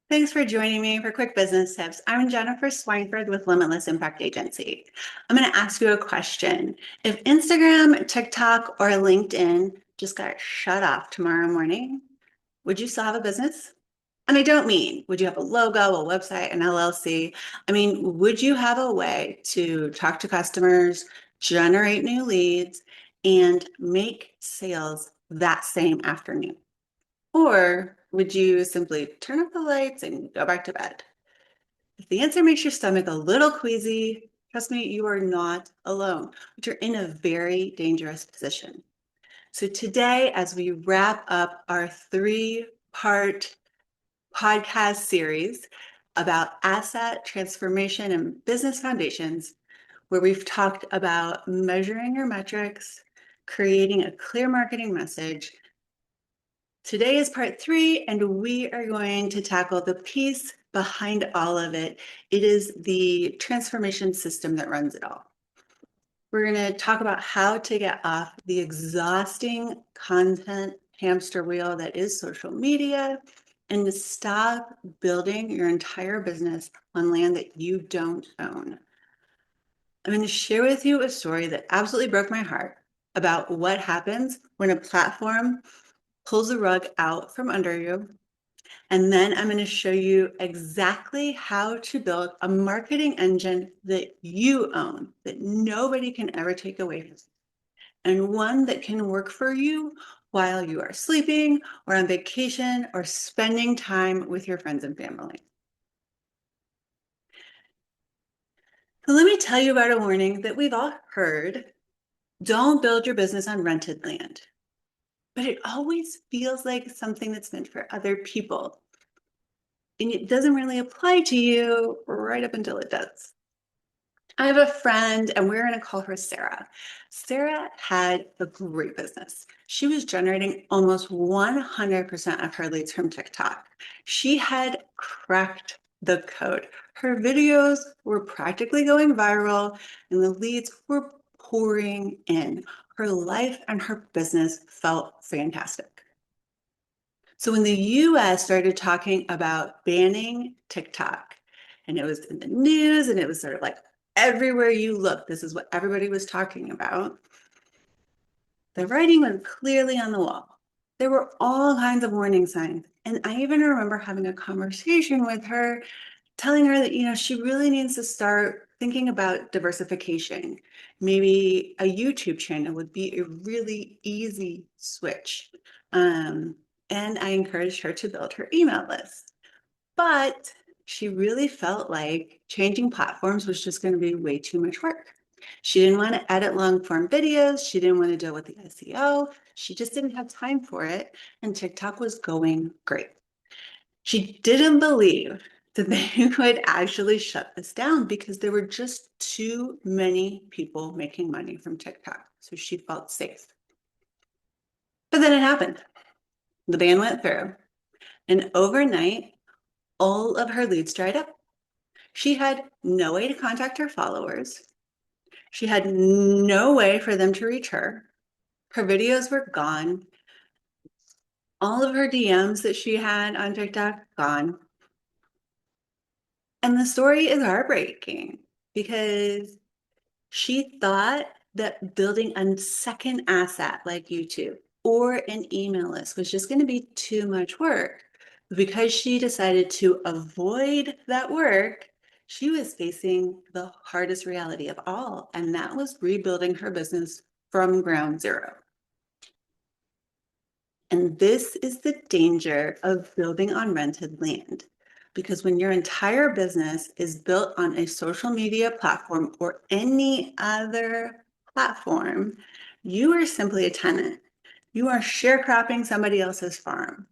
Thanks for joining me for Quick Business Tips. I'm Jennifer Swineford with Limitless Impact Agency. I'm going to ask you a question. If Instagram, TikTok, or LinkedIn just got shut off tomorrow morning, would you still have a business? And I don't mean, would you have a logo, a website, an LLC? I mean, would you have a way to talk to customers, generate new leads, and make sales that same afternoon? Or would you simply turn off the lights and go back to bed? If the answer makes your stomach a little queasy, trust me, you are not alone, but you're in a very dangerous position. So today, as we wrap up our 3-part podcast series about asset transformation and business foundations, where we've talked about measuring your metrics, creating a clear marketing message. Today is part 3, and we are going to tackle the piece behind all of it. It is the transformation system that runs it all. We're going to talk about how to get off the exhausting content hamster wheel that is social media and to stop building your entire business on land that you don't own. I'm going to share with you a story that absolutely broke my heart about what happens when a platform pulls the rug out from under you. And then I'm going to show you exactly how to build a marketing engine that you own, that nobody can ever take away from you, and one that can work for you while you are sleeping or on vacation or spending time with your friends and family. So let me tell you about a warning that we've all heard. Don't build your business on rented land. But it always feels like something that's meant for other people. And it doesn't really apply to you right up until it does. I have a friend, and we're going to call her Sarah. Sarah had a great business. She was generating almost 100% of her leads from TikTok. She had cracked the code. Her videos were practically going viral, and the leads were pouring in. Her life and her business felt fantastic. So when the US started talking about banning TikTok, and it was in the news and it was sort of like everywhere you look, this is what everybody was talking about, the writing was clearly on the wall. There were all kinds of warning signs. And I even remember having a conversation with her, telling her that, she really needs to start thinking about diversification. Maybe a YouTube channel would be a really easy switch. And I encouraged her to build her email list. But she really felt like changing platforms was just going to be way too much work. She didn't want to edit long form videos. She didn't want to deal with the SEO. She just didn't have time for it. And TikTok was going great. She didn't believe that they would actually shut this down because there were just too many people making money from TikTok. So she felt safe. But then it happened. The ban went through, and overnight, all of her leads dried up. She had no way to contact her followers. She had no way for them to reach her. Her videos were gone. All of her DMs that she had on TikTok, gone. And the story is heartbreaking because she thought that building a second asset like YouTube or an email list was just going to be too much work. Because she decided to avoid that work, she was facing the hardest reality of all, and that was rebuilding her business from ground zero. And this is the danger of building on rented land. Because when your entire business is built on a social media platform or any other platform, you are simply a tenant. You are sharecropping somebody else's farm.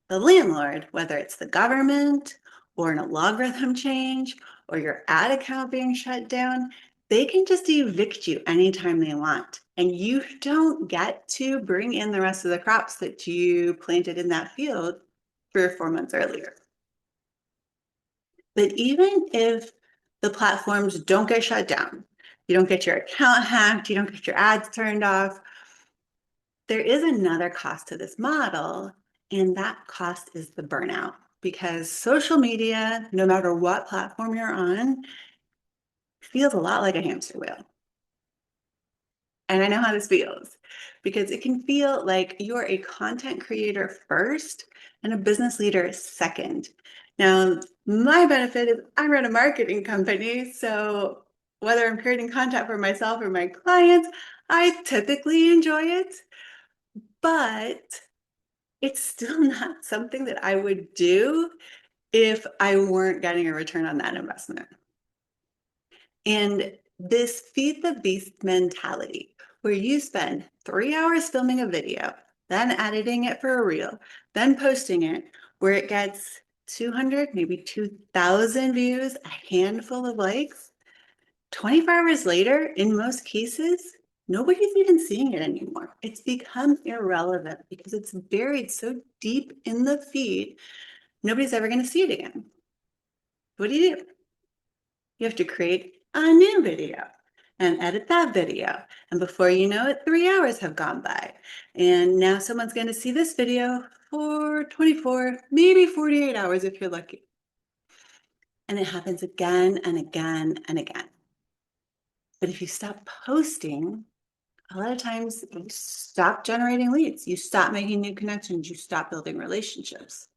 The landlord, whether it's the government or an algorithm change or your ad account being shut down, they can just evict you anytime they want. And you don't get to bring in the rest of the crops that you planted in that field 3 or 4 months earlier. But even if the platforms don't get shut down, you don't get your account hacked, you don't get your ads turned off, there is another cost to this model, and that cost is the burnout. because social media, no matter what platform you're on, feels a lot like a hamster wheel. And I know how this feels because it can feel like you're a content creator first and a business leader second. Now, my benefit is I run a marketing company. So whether I'm creating content for myself or my clients, I typically enjoy it, but it's still not something that I would do if I weren't getting a return on that investment. And this feed the beast mentality, where you spend 3 hours filming a video, then editing it for a reel, then posting it, where it gets 200, maybe 2,000 views, a handful of likes. 24 hours later, in most cases, nobody's even seeing it anymore. It's become irrelevant because it's buried so deep in the feed, nobody's ever going to see it again. What do? You have to create a new video and edit that video. And before you know it, 3 hours have gone by. And now someone's going to see this video for 24, maybe 48 hours if you're lucky. And it happens again and again and again. But if you stop posting, a lot of times you stop generating leads, you stop making new connections, you stop building relationships.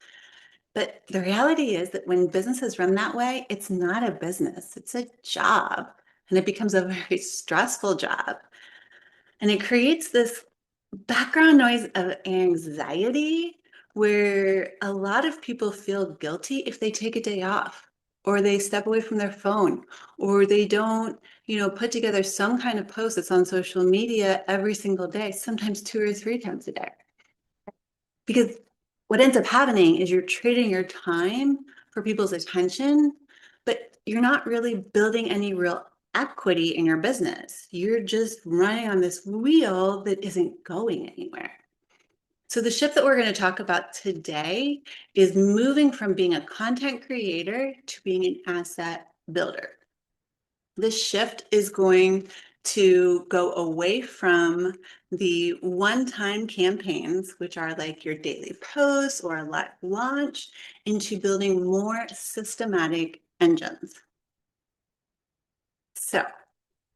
But the reality is that when businesses run that way, it's not a business, it's a job. And it becomes a very stressful job. And it creates this background noise of anxiety where a lot of people feel guilty if they take a day off or they step away from their phone or they don't, put together some kind of post that's on social media every single day, sometimes 2 or 3 times a day. Because what ends up happening is you're trading your time for people's attention, but you're not really building any real equity in your business. You're just running on this wheel that isn't going anywhere. So the shift that we're going to talk about today is moving from being a content creator to being an asset builder. This shift is going to go away from the one-time campaigns, which are like your daily posts or a live launch, into building more systematic engines. So,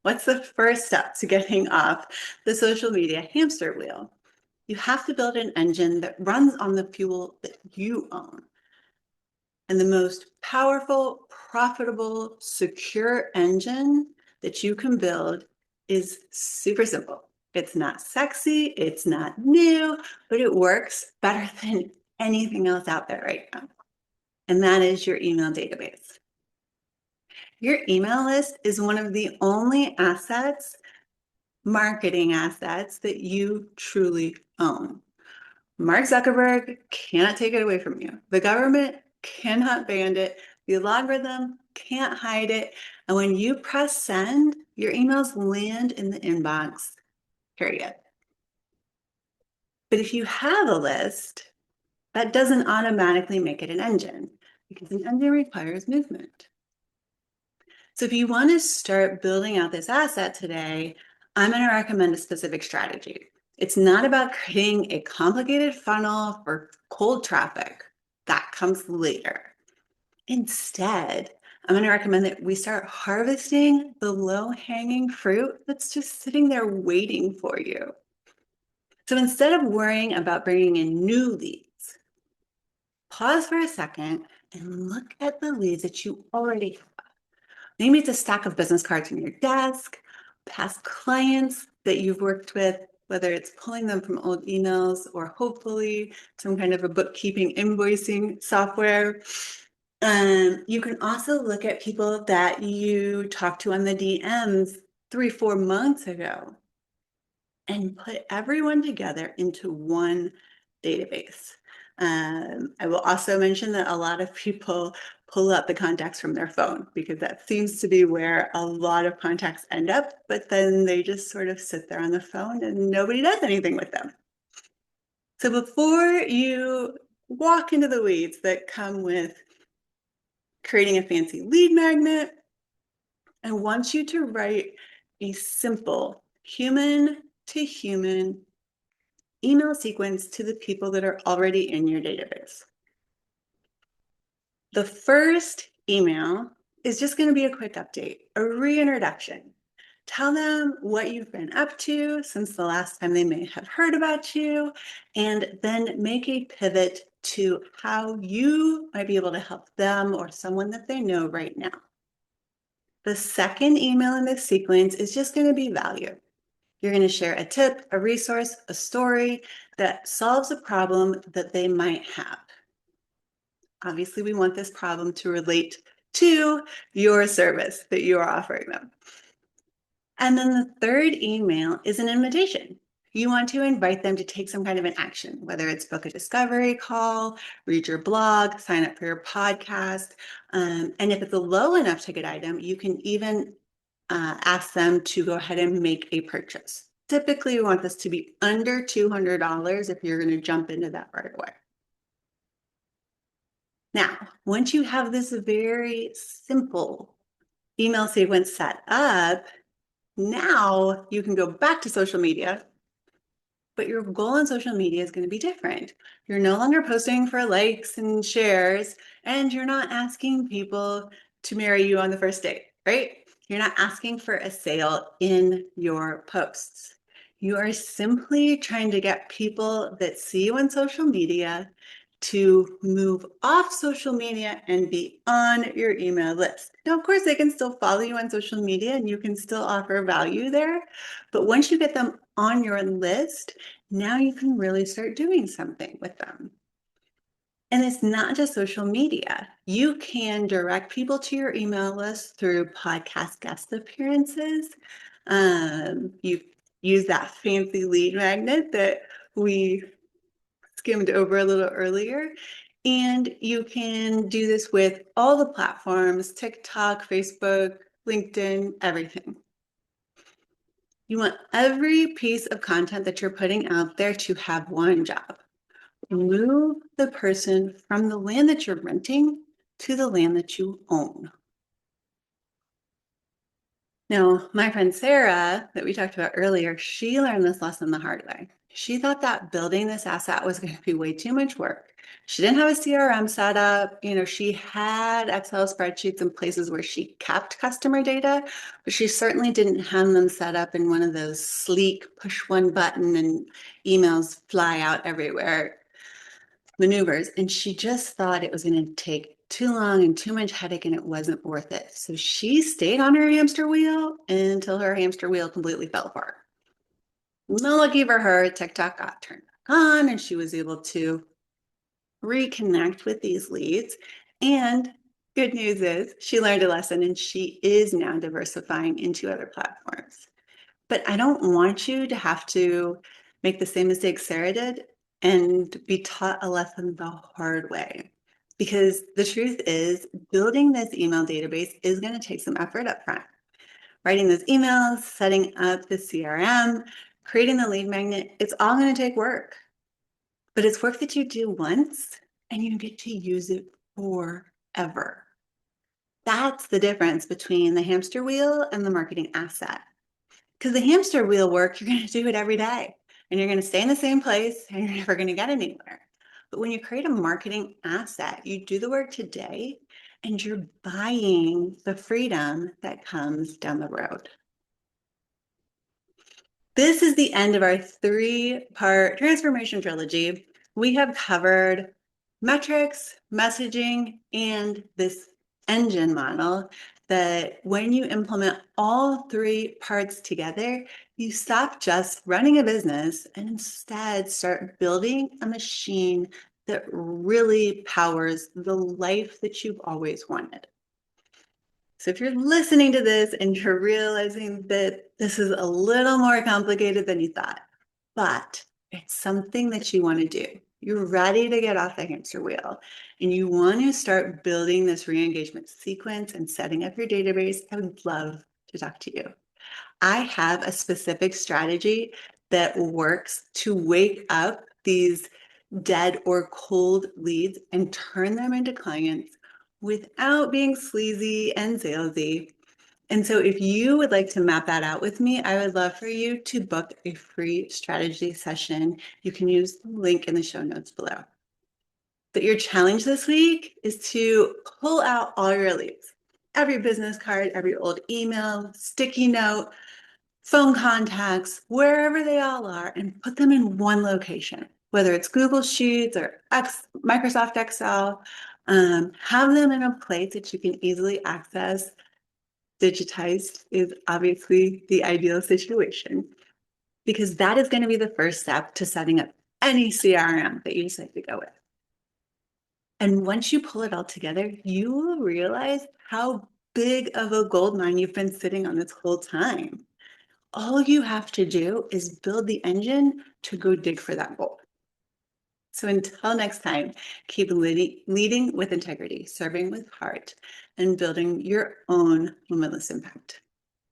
what's the first step to getting off the social media hamster wheel? You have to build an engine that runs on the fuel that you own. And the most powerful, profitable, secure engine that you can build is super simple. It's not sexy, it's not new, but it works better than anything else out there right now. And that is your email database. Your email list is one of the only assets, marketing assets, that you truly own. Mark Zuckerberg cannot take it away from you. The government cannot ban it. The algorithm can't hide it. And when you press send, your emails land in the inbox, period. But if you have a list, that doesn't automatically make it an engine because an engine requires movement. So if you want to start building out this asset today, I'm going to recommend a specific strategy. It's not about creating a complicated funnel for cold traffic. That comes later. Instead, I'm going to recommend that we start harvesting the low-hanging fruit that's just sitting there waiting for you. So instead of worrying about bringing in new leads, pause for a second and look at the leads that you already have. Maybe it's a stack of business cards on your desk, past clients that you've worked with, whether it's pulling them from old emails or hopefully some kind of a bookkeeping invoicing software. You can also look at people that you talked to on the DMs 3-4 months ago and put everyone together into one database. I will also mention that a lot of people pull up the contacts from their phone because that seems to be where a lot of contacts end up, but then they just sort of sit there on the phone and nobody does anything with them. So before you walk into the weeds that come with creating a fancy lead magnet, I want you to write a simple human to human email sequence to the people that are already in your database. The first email is just going to be a quick update, a reintroduction. Tell them what you've been up to since the last time they may have heard about you, and then make a pivot to how you might be able to help them or someone that they know right now. The second email in this sequence is just going to be value. You're going to share a tip, a resource, a story that solves a problem that they might have. Obviously, we want this problem to relate to your service that you are offering them. And then the third email is an invitation. You want to invite them to take some kind of an action, whether it's book a discovery call, read your blog, sign up for your podcast. And if it's a low enough ticket item, you can even ask them to go ahead and make a purchase. Typically, we want this to be under $200 if you're going to jump into that right away. Now, once you have this very simple email sequence set up, now you can go back to social media, but your goal on social media is going to be different. You're no longer posting for likes and shares, and you're not asking people to marry you on the first date, right? You're not asking for a sale in your posts. You are simply trying to get people that see you on social media to move off social media and be on your email list. Now, of course, they can still follow you on social media and you can still offer value there. But once you get them on your list, now you can really start doing something with them. And it's not just social media. You can direct people to your email list through podcast guest appearances. You use that fancy lead magnet that we skimmed over a little earlier. And you can do this with all the platforms, TikTok, Facebook, LinkedIn, everything. You want every piece of content that you're putting out there to have one job. Move the person from the land that you're renting to the land that you own. Now, my friend Sarah, that we talked about earlier, she learned this lesson the hard way. She thought that building this asset was going to be way too much work. She didn't have a CRM set up. She had Excel spreadsheets in places where she kept customer data, but she certainly didn't have them set up in one of those sleek push one button and emails fly out everywhere maneuvers. And she just thought it was going to take too long and too much headache and it wasn't worth it. So she stayed on her hamster wheel until her hamster wheel completely fell apart. No lucky for her, TikTok got turned back on and she was able to reconnect with these leads. And good news is she learned a lesson and she is now diversifying into other platforms. But I don't want you to have to make the same mistake Sarah did and be taught a lesson the hard way. Because the truth is, building this email database is going to take some effort up front. Writing those emails, setting up the CRM, creating the lead magnet, it's all going to take work. But it's work that you do once and you get to use it forever. That's the difference between the hamster wheel and the marketing asset. Because the hamster wheel work, you're going to do it every day and you're going to stay in the same place and you're never going to get anywhere. But when you create a marketing asset, you do the work today and you're buying the freedom that comes down the road. This is the end of our 3-part transformation trilogy. We have covered metrics, messaging, and this engine model that when you implement all 3 parts together, you stop just running a business and instead start building a machine that really powers the life that you've always wanted. So if you're listening to this and you're realizing that this is a little more complicated than you thought, but it's something that you want to do, you're ready to get off the hamster wheel and you want to start building this re-engagement sequence and setting up your database, I would love to talk to you. I have a specific strategy that works to wake up these dead or cold leads and turn them into clients without being sleazy and salesy. And so if you would like to map that out with me, I would love for you to book a free strategy session. You can use the link in the show notes below. that your challenge this week is to pull out all your leaves, every business card, every old email, sticky note, phone contacts, wherever they all are, and put them in one location, whether it's Google Sheets or Microsoft Excel. Have them in a place that you can easily access. Digitized is obviously the ideal situation because that is going to be the first step to setting up any CRM that you decide to go with. And once you pull it all together, you will realize how big of a gold mine you've been sitting on this whole time. All you have to do is build the engine to go dig for that gold. So until next time, keep leading with integrity, serving with heart, and building your own limitless impact.